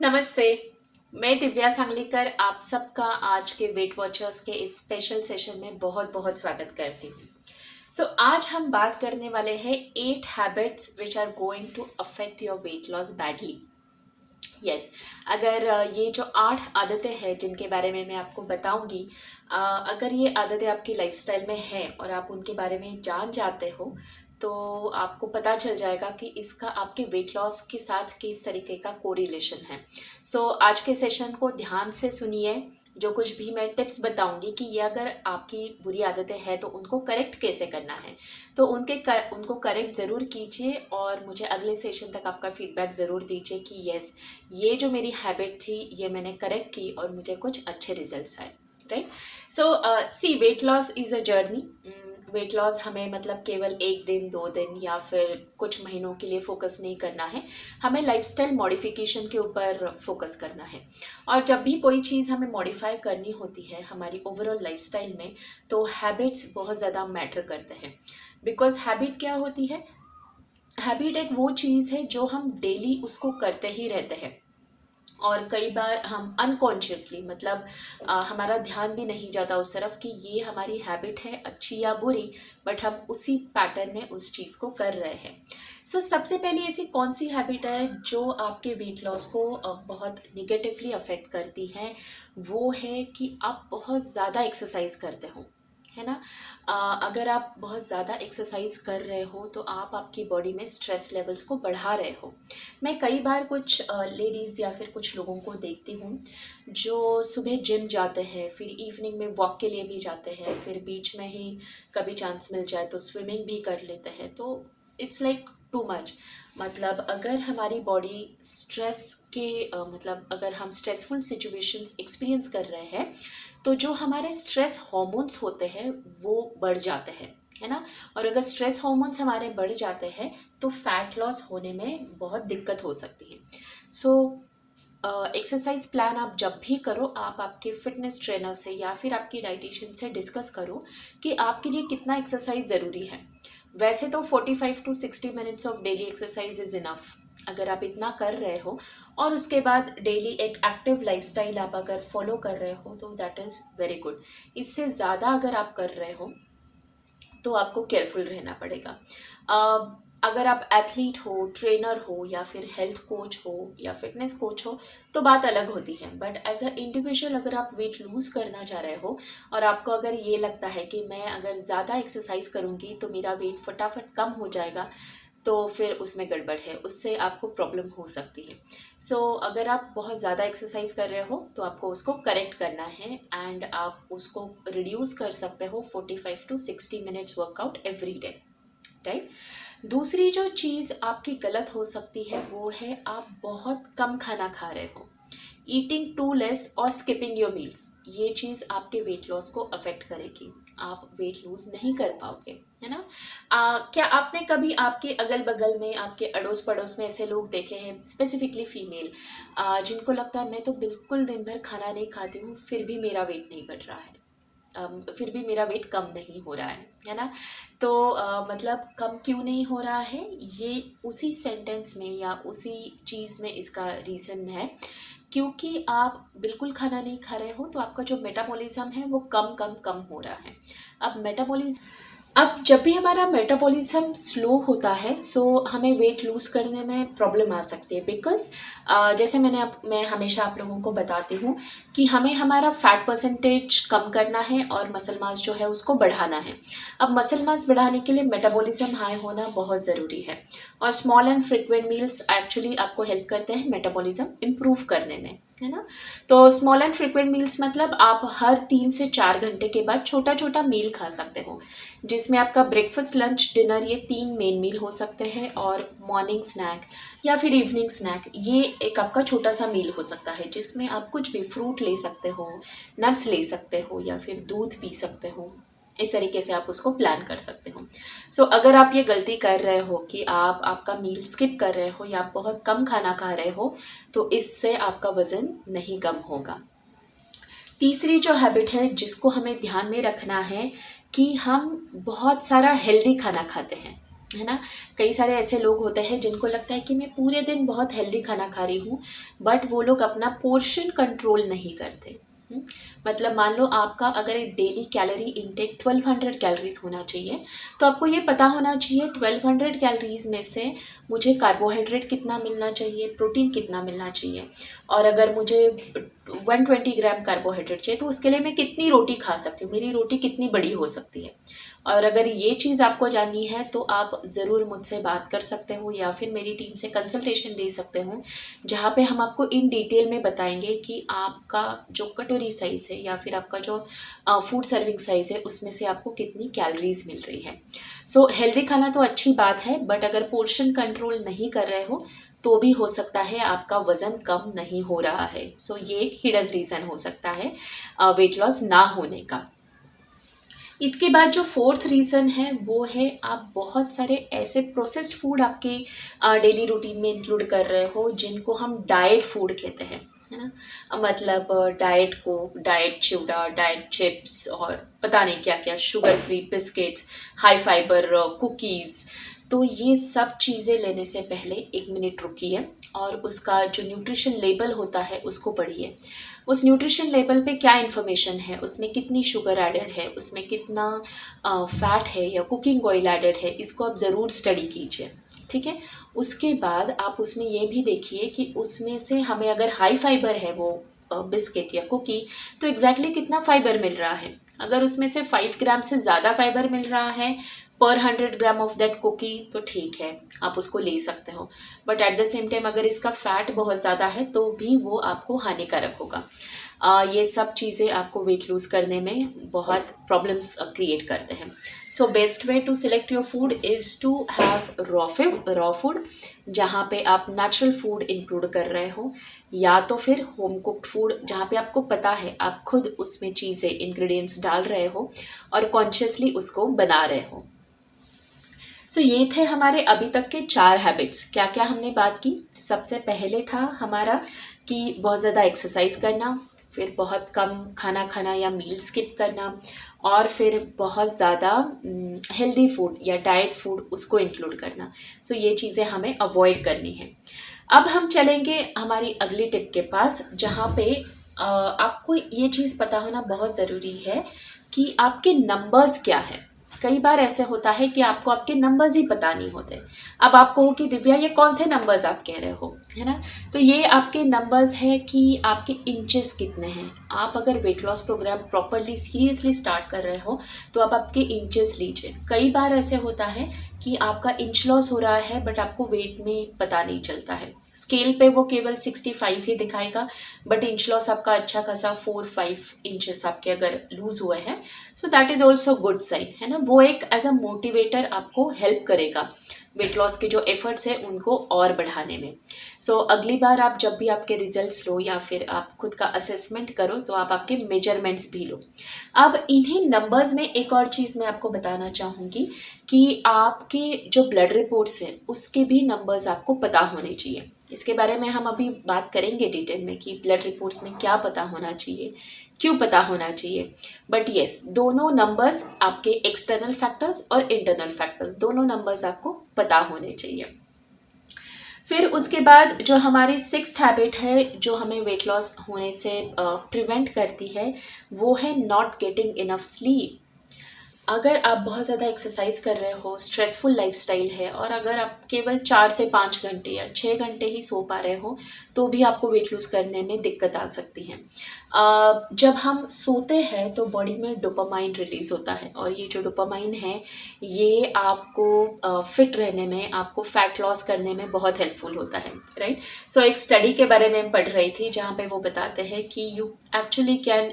नमस्ते। मैं दिव्या सांगलीकर आप सबका आज के वेट वॉचर्स के इस स्पेशल सेशन में बहुत बहुत स्वागत करती हूँ। आज हम बात करने वाले हैं 8 habits which are going to affect your weight loss badly. Yes, अगर ये जो 8 आदतें हैं जिनके बारे में मैं आपको बताऊंगी, अगर ये आदतें आपकी लाइफस्टाइल में हैं और आप उनके बारे में जान जाते हो तो आपको पता चल जाएगा कि इसका आपके वेट लॉस के साथ किस तरीके का कोरिलेशन है। आज के सेशन को ध्यान से सुनिए। जो कुछ भी मैं टिप्स बताऊंगी कि ये अगर आपकी बुरी आदतें हैं तो उनको करेक्ट कैसे करना है, तो उनको करेक्ट ज़रूर कीजिए और मुझे अगले सेशन तक आपका फीडबैक ज़रूर दीजिए कि यस, ये जो मेरी हैबिट थी ये मैंने करेक्ट की और मुझे कुछ अच्छे रिजल्ट्स आए। Right. See, weight loss is a journey. Weight loss हमें मतलब केवल एक दिन 2 दिन या फिर कुछ महीनों के लिए फोकस नहीं करना है, हमें लाइफस्टाइल मॉडिफिकेशन के ऊपर फोकस करना है। और जब भी कोई चीज़ हमें मॉडिफाई करनी होती है हमारी ओवरऑल लाइफस्टाइल में, तो हैबिट्स बहुत ज़्यादा मैटर करते हैं। बिकॉज हैबिट क्या होती है? हैबिट एक वो चीज़ है जो हम डेली उसको करते ही रहते हैं और कई बार हम अनकॉन्शियसली मतलब हमारा ध्यान भी नहीं जाता उस तरफ कि ये हमारी हैबिट है, अच्छी या बुरी, बट हम उसी पैटर्न में उस चीज़ को कर रहे हैं। सबसे पहले ऐसी कौन सी हैबिट है जो आपके वेट लॉस को बहुत निगेटिवली अफेक्ट करती है? वो है कि आप बहुत ज़्यादा एक्सरसाइज करते हो, है ना। अगर आप बहुत ज़्यादा एक्सरसाइज कर रहे हो तो आप आपकी बॉडी में स्ट्रेस लेवल्स को बढ़ा रहे हो। मैं कई बार कुछ लेडीज़ या फिर कुछ लोगों को देखती हूँ जो सुबह जिम जाते हैं, फिर इवनिंग में वॉक के लिए भी जाते हैं, फिर बीच में ही कभी चांस मिल जाए तो स्विमिंग भी कर लेते हैं। तो इट्स लाइक टू मच। मतलब अगर हमारी बॉडी स्ट्रेस के मतलब अगर हम स्ट्रेसफुल सिचुएशंस एक्सपीरियंस कर रहे हैं तो जो हमारे स्ट्रेस हार्मोन्स होते हैं वो बढ़ जाते हैं, है ना। और अगर स्ट्रेस हार्मोन्स हमारे बढ़ जाते हैं तो फैट लॉस होने में बहुत दिक्कत हो सकती है। एक्सरसाइज प्लान आप जब भी करो, आप आपके फिटनेस ट्रेनर से या फिर आपकी डाइटिशियन से डिस्कस करो कि आपके लिए कितना एक्सरसाइज ज़रूरी है। वैसे तो 45 to 60 minutes of daily exercise is enough. अगर आप इतना कर रहे हो और उसके बाद डेली एक एक्टिव लाइफस्टाइल आप अगर फॉलो कर रहे हो तो दैट इज़ वेरी गुड। इससे ज़्यादा अगर आप कर रहे हो तो आपको केयरफुल रहना पड़ेगा। अगर आप एथलीट हो, ट्रेनर हो या फिर हेल्थ कोच हो या फिटनेस कोच हो तो बात अलग होती है, बट एज अ इंडिविजुअल अगर आप वेट लूज़ करना चाह रहे हो और आपको अगर ये लगता है कि मैं अगर ज़्यादा एक्सरसाइज करूँगी तो मेरा वेट फटाफट कम हो जाएगा, तो फिर उसमें गड़बड़ है, उससे आपको प्रॉब्लम हो सकती है। अगर आप बहुत ज़्यादा एक्सरसाइज कर रहे हो तो आपको उसको करेक्ट करना है एंड आप उसको रिड्यूस कर सकते हो 45 to 60 minutes workout every day. Right. दूसरी जो चीज़ आपकी गलत हो सकती है वो है आप बहुत कम खाना खा रहे हो। ईटिंग टू लेस और स्किपिंग योर मील्स, ये चीज़ आपके वेट लॉस को अफेक्ट करेगी। आप वेट लूज नहीं कर पाओगे, है ना। क्या आपने कभी आपके अगल बगल में, आपके अड़ोस पड़ोस में ऐसे लोग देखे हैं, स्पेसिफिकली फीमेल, जिनको लगता है मैं तो बिल्कुल दिन भर खाना नहीं खाती हूँ फिर भी मेरा वेट नहीं बढ़ रहा है, फिर भी मेरा वेट कम नहीं हो रहा है ना। मतलब कम क्यों नहीं हो रहा है, ये उसी सेंटेंस में या उसी चीज़ में इसका रीज़न है क्योंकि आप बिल्कुल खाना नहीं खा रहे हो तो आपका जो मेटाबॉलिज्म है वो कम कम कम हो रहा है। अब जब भी हमारा मेटाबॉलिज्म स्लो होता है हमें वेट लूज़ करने में प्रॉब्लम आ सकती है। बिकॉज जैसे मैं हमेशा आप लोगों को बताती हूँ कि हमें हमारा फैट परसेंटेज कम करना है और मसल मास जो है उसको बढ़ाना है। अब मसल मास बढ़ाने के लिए मेटाबॉलिज्म हाई होना बहुत ज़रूरी है और small and frequent meals actually आपको हेल्प करते हैं मेटाबॉलिज्म इम्प्रूव करने में, है ना। तो स्मॉल एंड फ्रिक्वेंट मील्स मतलब आप हर 3 से 4 घंटे के बाद छोटा छोटा मील खा सकते हो, जिसमें आपका ब्रेकफास्ट, लंच, डिनर, ये 3 मेन मील हो सकते हैं और मॉर्निंग स्नैक या फिर इवनिंग स्नैक ये एक आपका छोटा सा मील हो सकता है जिसमें आप कुछ भी फ्रूट ले सकते हो, नट्स ले सकते हो या फिर दूध पी सकते हो। इस तरीके से आप उसको प्लान कर सकते हो। अगर आप ये गलती कर रहे हो कि आप आपका मील स्किप कर रहे हो या आप बहुत कम खाना खा रहे हो तो इससे आपका वज़न नहीं कम होगा। तीसरी जो हैबिट है जिसको हमें ध्यान में रखना है कि हम बहुत सारा हेल्दी खाना खाते हैं। है ना। कई सारे ऐसे लोग होते हैं जिनको लगता है कि मैं पूरे दिन बहुत हेल्दी खाना खा रही हूँ, बट वो लोग अपना पोर्शन कंट्रोल नहीं करते। मतलब मान लो आपका अगर डेली कैलोरी इनटेक 1200 कैलोरीज होना चाहिए, तो आपको ये पता होना चाहिए 1200 कैलोरीज में से मुझे कार्बोहाइड्रेट कितना मिलना चाहिए, प्रोटीन कितना मिलना चाहिए, और अगर मुझे 120 ग्राम कार्बोहाइड्रेट चाहिए तो उसके लिए मैं कितनी रोटी खा सकती हूँ, मेरी रोटी कितनी बड़ी हो सकती है। और अगर ये चीज़ आपको जाननी है तो आप ज़रूर मुझसे बात कर सकते हो या फिर मेरी टीम से कंसल्टेशन ले सकते हो, जहाँ पे हम आपको इन डिटेल में बताएंगे कि आपका जो कटोरी साइज़ है या फिर आपका जो फूड सर्विंग साइज़ है उसमें से आपको कितनी कैलोरीज मिल रही है। सो हेल्दी खाना तो अच्छी बात है, बट अगर पोर्शन कंट्रोल नहीं कर रहे हो तो भी हो सकता है आपका वज़न कम नहीं हो रहा है। सो ये एक हिडन रीज़न हो सकता है वेट लॉस ना होने का। इसके बाद जो फोर्थ रीज़न है वो है आप बहुत सारे ऐसे प्रोसेस्ड फूड आपके डेली रूटीन में इंक्लूड कर रहे हो जिनको हम डाइट फूड कहते हैं, है ना। मतलब डाइट चिवड़ा, डाइट चिप्स और पता नहीं क्या क्या, sugar free biscuits, high fibre cookies. तो ये सब चीज़ें लेने से पहले 1 मिनट रुकिए और उसका जो न्यूट्रिशन लेबल होता है उसको पढ़िए। उस न्यूट्रिशन लेबल पे क्या इन्फॉर्मेशन है, उसमें कितनी शुगर एडेड है, उसमें कितना फैट है या कुकिंग ऑयल एडेड है, इसको आप ज़रूर स्टडी कीजिए, ठीक है। उसके बाद आप उसमें ये भी देखिए कि उसमें से हमें अगर हाई फाइबर है वो बिस्किट या कुकी, तो एग्जैक्टली कितना फाइबर मिल रहा है। अगर उसमें से 5 ग्राम से ज़्यादा फाइबर मिल रहा है पर 100 ग्राम ऑफ दैट कुकी तो ठीक है, आप उसको ले सकते हो। But at the same time अगर इसका फैट बहुत ज़्यादा है तो भी वो आपको हानिकारक होगा। ये सब चीज़ें आपको वेट लूज़ करने में बहुत प्रॉब्लम्स क्रिएट करते हैं। So best way to select your food is to have raw food, जहाँ पे आप नेचुरल फूड इंक्लूड कर रहे हो, या तो फिर होम कुक्ड फूड जहाँ पे आपको पता है आप खुद उसमें चीज़ें इंग्रेडिएंट्स डाल रहे हो और कॉन्शियसली उसको बना रहे हो। सो ये थे हमारे अभी तक के 4 हैबिट्स। क्या क्या हमने बात की? सबसे पहले था हमारा कि बहुत ज़्यादा एक्सरसाइज करना, फिर बहुत कम खाना खाना या मील स्किप करना, और फिर बहुत ज़्यादा हेल्दी फूड या डाइट फूड उसको इंक्लूड करना। सो ये चीज़ें हमें अवॉइड करनी है। अब हम चलेंगे हमारी अगली टिप के पास, जहाँ पे आपको ये चीज़ पता होना बहुत ज़रूरी है कि आपके नंबर्स क्या है। कई बार ऐसे होता है कि आपको आपके नंबर्स ही पता नहीं होते। अब आप कहो कि दिव्या ये कौन से नंबर्स आप कह रहे हो, है ना। तो ये आपके नंबर्स है कि आपके इंचेस कितने हैं। आप अगर weight loss program properly seriously start कर रहे हो तो आप आपके इंचेस लीजिए। कई बार ऐसे होता है कि आपका इंच लॉस हो रहा है बट आपको वेट में पता नहीं चलता है। स्केल पे वो केवल 65 ही दिखाएगा, बट इंच लॉस आपका अच्छा खासा 4-5 इंचेस आपके अगर लूज हुए हैं, so that is also good sign, है ना। वो एक एज अ मोटिवेटर आपको हेल्प करेगा वेट लॉस के जो एफर्ट्स हैं उनको और बढ़ाने में। सो अगली बार आप जब भी आपके रिजल्ट्स लो या फिर आप खुद का असेसमेंट करो तो आप आपके मेजरमेंट्स भी लो। अब इन्हीं नंबर्स में एक और चीज़ मैं आपको बताना चाहूँगी कि आपके जो ब्लड रिपोर्ट्स हैं उसके भी नंबर्स आपको पता होने चाहिए। इसके बारे में हम अभी बात करेंगे डिटेल में कि ब्लड रिपोर्ट्स में क्या पता होना चाहिए, क्यों पता होना चाहिए। बट येस, दोनों नंबर्स आपके एक्सटर्नल फैक्टर्स और इंटरनल फैक्टर्स दोनों नंबर्स आपको पता होने चाहिए। फिर उसके बाद जो हमारी 6th हैबिट है जो हमें वेट लॉस होने से प्रिवेंट करती है, वो है नॉट गेटिंग इनफ स्लीप। अगर आप बहुत ज़्यादा एक्सरसाइज कर रहे हो, स्ट्रेसफुल लाइफस्टाइल है, और अगर आप केवल 4 से 5 घंटे या 6 घंटे ही सो पा रहे हो तो भी आपको वेट लूज़ करने में दिक्कत आ सकती है। जब हम सोते हैं तो बॉडी में डोपामाइन रिलीज़ होता है, और ये जो डोपामाइन है ये आपको फिट रहने में, आपको फैट लॉस करने में बहुत हेल्पफुल होता है, राइट। सो एक स्टडी के बारे में पढ़ रही थी जहाँ पे वो बताते हैं कि you actually can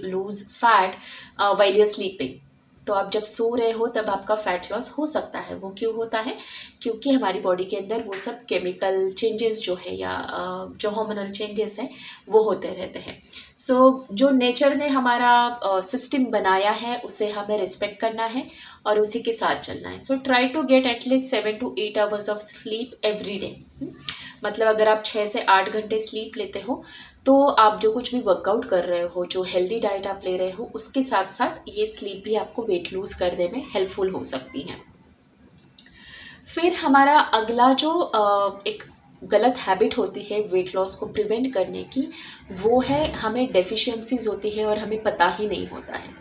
lose fat while you are sleeping. तो आप जब सो रहे हो तब आपका फैट लॉस हो सकता है। वो क्यों होता है? क्योंकि हमारी बॉडी के अंदर वो सब केमिकल चेंजेस जो है या जो हार्मोनल चेंजेस हैं वो होते रहते हैं। सो जो नेचर ने हमारा सिस्टम बनाया है उसे हमें रिस्पेक्ट करना है और उसी के साथ चलना है। So try to get at least 7 to 8 hours of sleep every day. मतलब अगर आप 6 से 8 घंटे स्लीप लेते हो तो आप जो कुछ भी वर्कआउट कर रहे हो, जो हेल्दी डाइट आप ले रहे हो, उसके साथ साथ ये स्लीप भी आपको वेट लूज़ करने में हेल्पफुल हो सकती हैं। फिर हमारा अगला जो एक गलत हैबिट होती है वेट लॉस को प्रिवेंट करने की, वो है हमें डेफिशिएंसीज होती है और हमें पता ही नहीं होता है।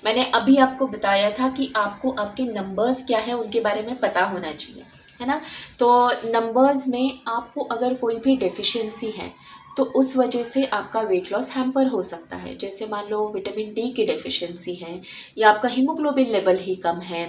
मैंने अभी आपको बताया था कि आपको आपके नंबर्स क्या है उनके बारे में पता होना चाहिए, है ना। तो नंबर्स में आपको अगर कोई भी डेफिशिएंसी है तो उस वजह से आपका वेट लॉस हैम्पर हो सकता है। जैसे मान लो विटामिन डी की डेफिशिएंसी है, या आपका हीमोग्लोबिन लेवल ही कम है,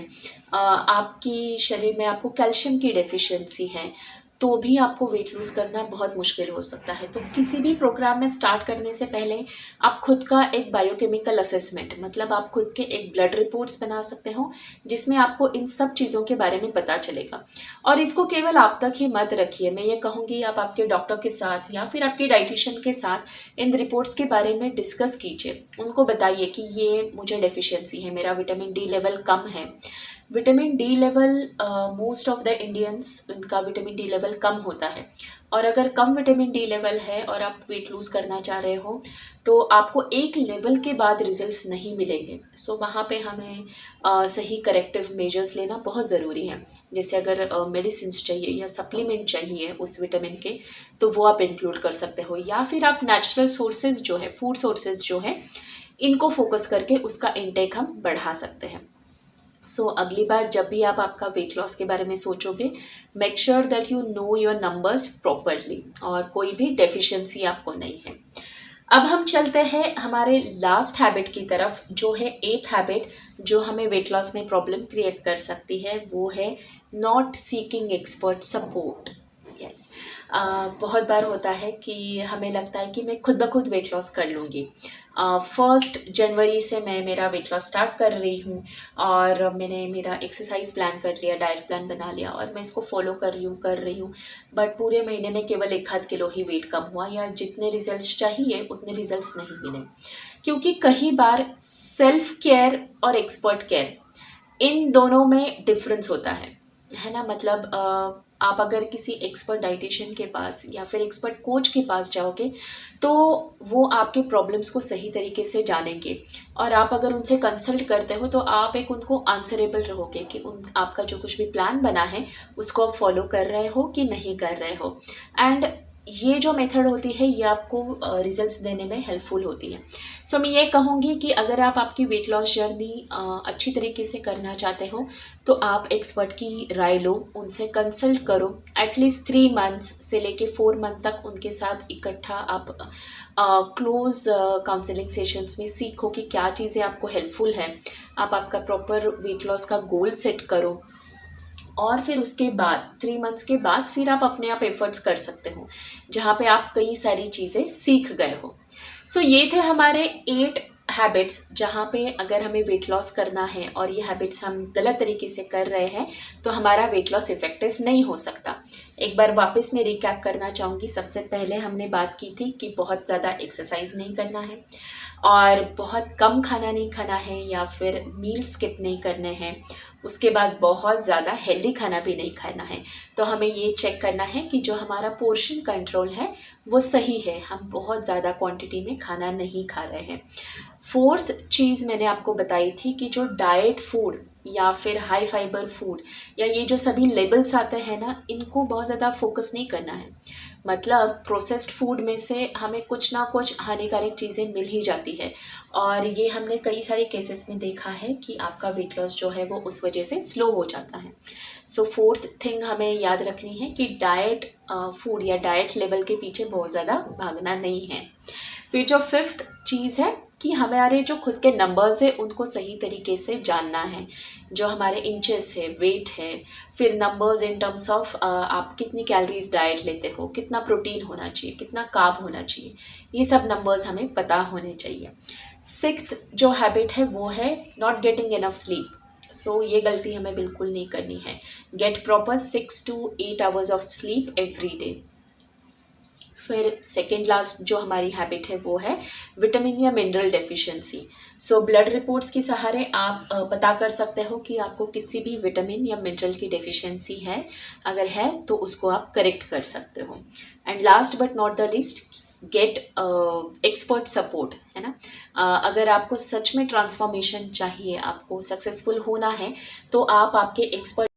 आपकी शरीर में आपको कैल्शियम की डेफिशिएंसी है, तो भी आपको वेट लूज़ करना बहुत मुश्किल हो सकता है। तो किसी भी प्रोग्राम में स्टार्ट करने से पहले आप खुद का एक बायोकेमिकल असेसमेंट, मतलब आप खुद के एक ब्लड रिपोर्ट्स बना सकते हो जिसमें आपको इन सब चीज़ों के बारे में पता चलेगा। और इसको केवल आप तक ही मत रखिए, मैं ये कहूँगी आप आपके डॉक्टर के साथ या फिर आपके डाइटिशियन के साथ इन रिपोर्ट्स के बारे में डिस्कस कीजिए। उनको बताइए कि ये मुझे डेफिशिएंसी है, मेरा विटामिन डी लेवल कम है। Vitamin D level most of the Indians, उनका विटामिन डी लेवल कम होता है, और अगर कम विटामिन डी लेवल है और आप वेट लूज़ करना चाह रहे हो तो आपको एक लेवल के बाद रिजल्ट्स नहीं मिलेंगे। सो वहाँ पे हमें सही करेक्टिव मेजर्स लेना बहुत ज़रूरी है। जैसे अगर मेडिसिन्स चाहिए या सप्लीमेंट चाहिए उस विटामिन के, तो वो आप इंक्लूड कर सकते हो, या फिर आप नेचुरल सोर्सेज जो है, फूड सोर्सेज जो है, इनको फोकस करके उसका इंटेक हम बढ़ा सकते हैं। सो अगली बार जब भी आप आपका वेट लॉस के बारे में सोचोगे, make sure that you know your numbers properly और कोई भी डेफिशिएंसी आपको नहीं है। अब हम चलते हैं हमारे लास्ट हैबिट की तरफ, जो है 8th हैबिट, जो हमें वेट लॉस में प्रॉब्लम क्रिएट कर सकती है। वो है not seeking expert support. Yes, बहुत बार होता है कि हमें लगता है कि मैं खुद ब खुद वेट लॉस कर लूँगी। 1 जनवरी से मैं मेरा वेट लॉस स्टार्ट कर रही हूँ और मैंने मेरा एक्सरसाइज प्लान कर लिया, डाइट प्लान बना लिया और मैं इसको फॉलो कर रही हूँ, बट पूरे महीने में केवल 1 किलो ही वेट कम हुआ, या जितने रिजल्ट्स चाहिए उतने रिजल्ट्स नहीं मिले। क्योंकि कई बार सेल्फ केयर और एक्सपर्ट केयर, इन दोनों में डिफरेंस होता है ना। मतलब आप अगर किसी एक्सपर्ट डाइटिशियन के पास या फिर एक्सपर्ट कोच के पास जाओगे तो वो आपके प्रॉब्लम्स को सही तरीके से जानेंगे, और आप अगर उनसे कंसल्ट करते हो तो आप एक उनको आंसरेबल रहोगे कि आपका जो कुछ भी प्लान बना है उसको आप फॉलो कर रहे हो कि नहीं कर रहे हो। एंड ये जो मेथड होती है ये आपको रिजल्ट्स देने में हेल्पफुल होती है। सो मैं ये कहूँगी कि अगर आप आपकी वेट लॉस जर्नी अच्छी तरीके से करना चाहते हो तो आप एक्सपर्ट की राय लो, उनसे कंसल्ट करो। एटलीस्ट 3 मंथ्स से लेके 4 मंथ तक उनके साथ इकट्ठा आप क्लोज काउंसलिंग सेशंस में सीखो कि क्या चीज़ें आपको हेल्पफुल है। आप आपका प्रॉपर वेट लॉस का गोल सेट करो, और फिर उसके बाद 3 मंथ्स के बाद फिर आप अपने आप एफर्ट्स कर सकते हो, जहाँ पे आप कई सारी चीज़ें सीख गए हो। सो ये थे हमारे 8 हैबिट्स, जहाँ पे अगर हमें वेट लॉस करना है और ये हैबिट्स हम गलत तरीके से कर रहे हैं तो हमारा वेट लॉस इफेक्टिव नहीं हो सकता। एक बार वापस मैं रिकैप करना चाहूँगी। सबसे पहले हमने बात की थी कि बहुत ज़्यादा एक्सरसाइज नहीं करना है और बहुत कम खाना नहीं खाना है या फिर मील स्किप नहीं करने हैं। उसके बाद बहुत ज़्यादा हेल्दी खाना भी नहीं खाना है। तो हमें ये चेक करना है कि जो हमारा पोर्शन कंट्रोल है वो सही है, हम बहुत ज़्यादा क्वांटिटी में खाना नहीं खा रहे हैं। 4th चीज़ मैंने आपको बताई थी कि जो डाइट फूड या फिर हाई फाइबर फूड या ये जो सभी लेबल्स आते हैं ना, इनको बहुत ज़्यादा फोकस नहीं करना है। मतलब प्रोसेस्ड फूड में से हमें कुछ ना कुछ हानिकारक चीज़ें मिल ही जाती है, और ये हमने कई सारे केसेस में देखा है कि आपका वेट लॉस जो है वो उस वजह से स्लो हो जाता है। सो 4th थिंग हमें याद रखनी है कि डाइट फूड या डाइट लेवल के पीछे बहुत ज़्यादा भागना नहीं है। फिर जो 5th चीज़ है कि हमारे जो खुद के नंबर्स है उनको सही तरीके से जानना है। जो हमारे इंचेस है, वेट है, फिर नंबर्स इन टर्म्स ऑफ आप कितनी कैलोरीज डाइट लेते हो, कितना प्रोटीन होना चाहिए, कितना कार्ब होना चाहिए, ये सब नंबर्स हमें पता होने चाहिए। 6th जो हैबिट है वो है नॉट गेटिंग इनफ स्लीप। सो ये गलती हमें बिल्कुल नहीं करनी है। Get proper 6 to 8 hours of sleep every day. फिर सेकेंड लास्ट जो हमारी हैबिट है वो है विटामिन या mineral deficiency. So blood reports के सहारे आप पता कर सकते हो कि आपको किसी भी विटामिन या मिनरल की डेफिशिएंसी है। अगर है तो उसको आप करेक्ट कर सकते हो। And last but not the least, get expert support, है ना। अगर आपको सच में ट्रांसफॉर्मेशन चाहिए, आपको सक्सेसफुल होना है, तो आप आपके एक्सपर्ट